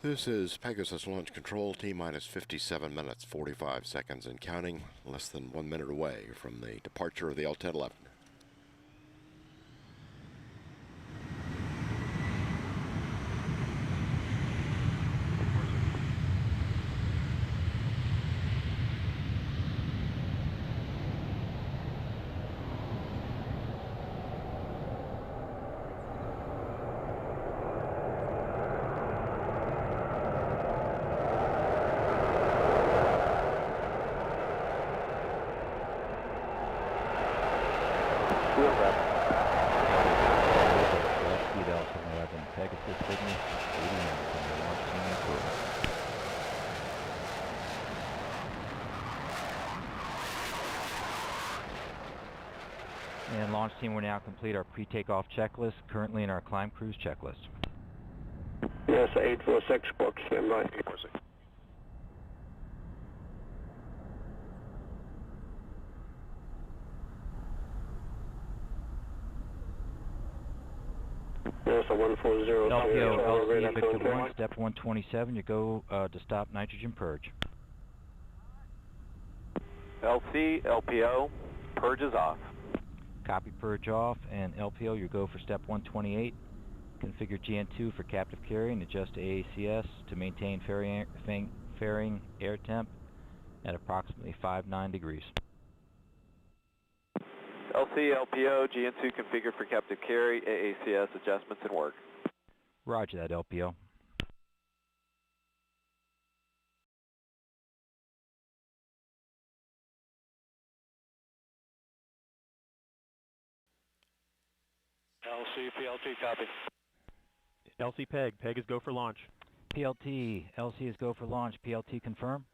This is Pegasus Launch Control, T-minus 57 minutes, 45 seconds and counting, less than 1 minute away from the departure of the LT-11. Pegasus signal 89 from the launch team report. And launch team, we're now complete our pre-takeoff checklist, currently in our climb cruise checklist. Yes, 846, book, stand by. 846. Yes, 140. LPO, Victor 1, step 127, you go to stop nitrogen purge. LC, LPO, purge is off. Copy, purge off, and LPO, you go for step 128. Configure GN2 for captive carry and adjust to AACS to maintain fairing air temp at approximately 59 degrees. LC, LPO, GN2 configure for captive carry, AACS adjustments and work. Roger that, LPO. LC, PLT, copy. LC Peg, Peg is go for launch. PLT, LC is go for launch. PLT confirm.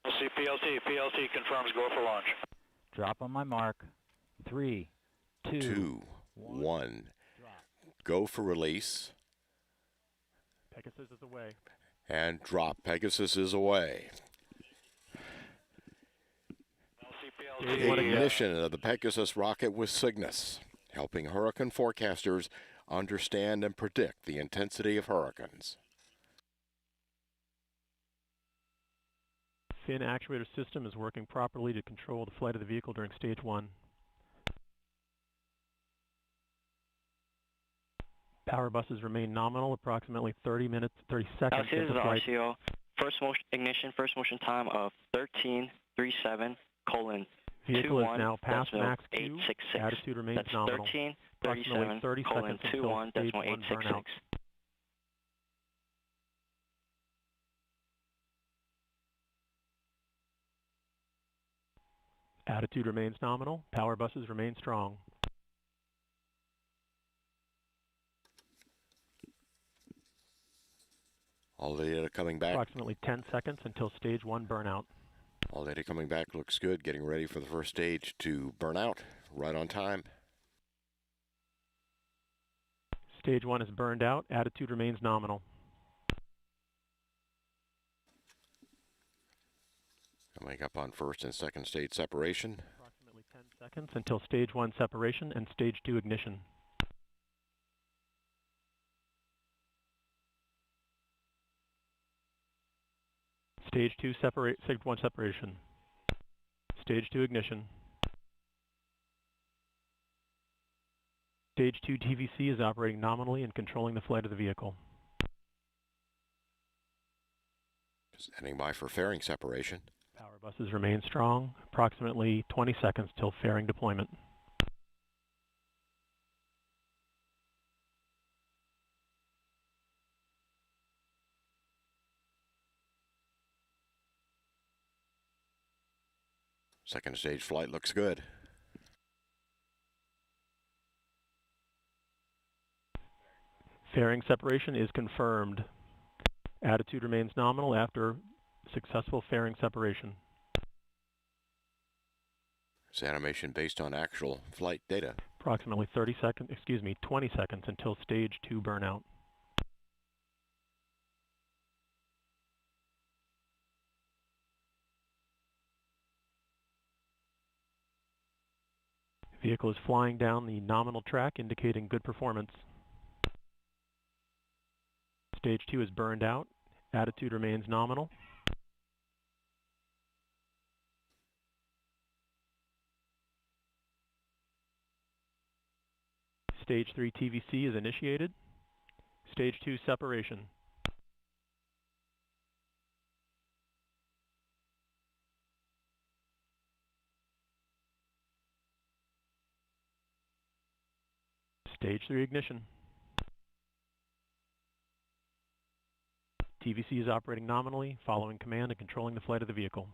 LC, PLT, PLT confirms go for launch. Drop on my mark. 3, 2, 1. Go for release. Pegasus is away. And drop. Pegasus is away. LC, PLT. Ignition of the Pegasus rocket with Cygnus, helping hurricane forecasters understand and predict the intensity of hurricanes. Fin actuator system is working properly to control the flight of the vehicle during stage 1. Power buses remain nominal, approximately 30 seconds into flight. RCO. First motion time of 13:37:2. Vehicle is now past max Q. Attitude remains nominal. Approximately 30 seconds until stage 1 burnout. Attitude remains nominal. Power buses remain strong. All data coming back. Approximately 10 seconds until stage 1 burnout. All data coming back looks good. Getting ready for the first stage to burn out. Right on time. Stage 1 is burned out. Attitude remains nominal. Coming up on first and second stage separation. Approximately 10 seconds until stage 1 separation and stage 2 ignition. Stage 1 separation. Stage 2 ignition. Stage 2 TVC is operating nominally and controlling the flight of the vehicle. Standing by for fairing separation. Power buses remain strong. Approximately 20 seconds till fairing deployment. Second stage flight looks good. Fairing separation is confirmed. Attitude remains nominal after successful fairing separation. It's animation based on actual flight data. Approximately 20 seconds until stage 2 burnout. Vehicle is flying down the nominal track, indicating good performance. Stage 2 is burned out. Attitude remains nominal. Stage 3 TVC is initiated. Stage 2 separation. Stage 3 ignition. TVC is operating nominally, following command and controlling the flight of the vehicle.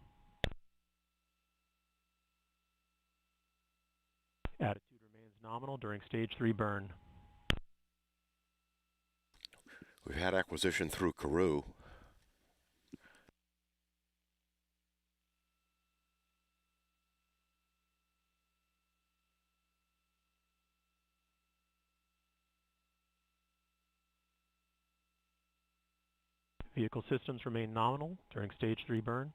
Attitude remains nominal during stage 3 burn. We've had acquisition through Karoo. Vehicle systems remain nominal during stage 3 burn.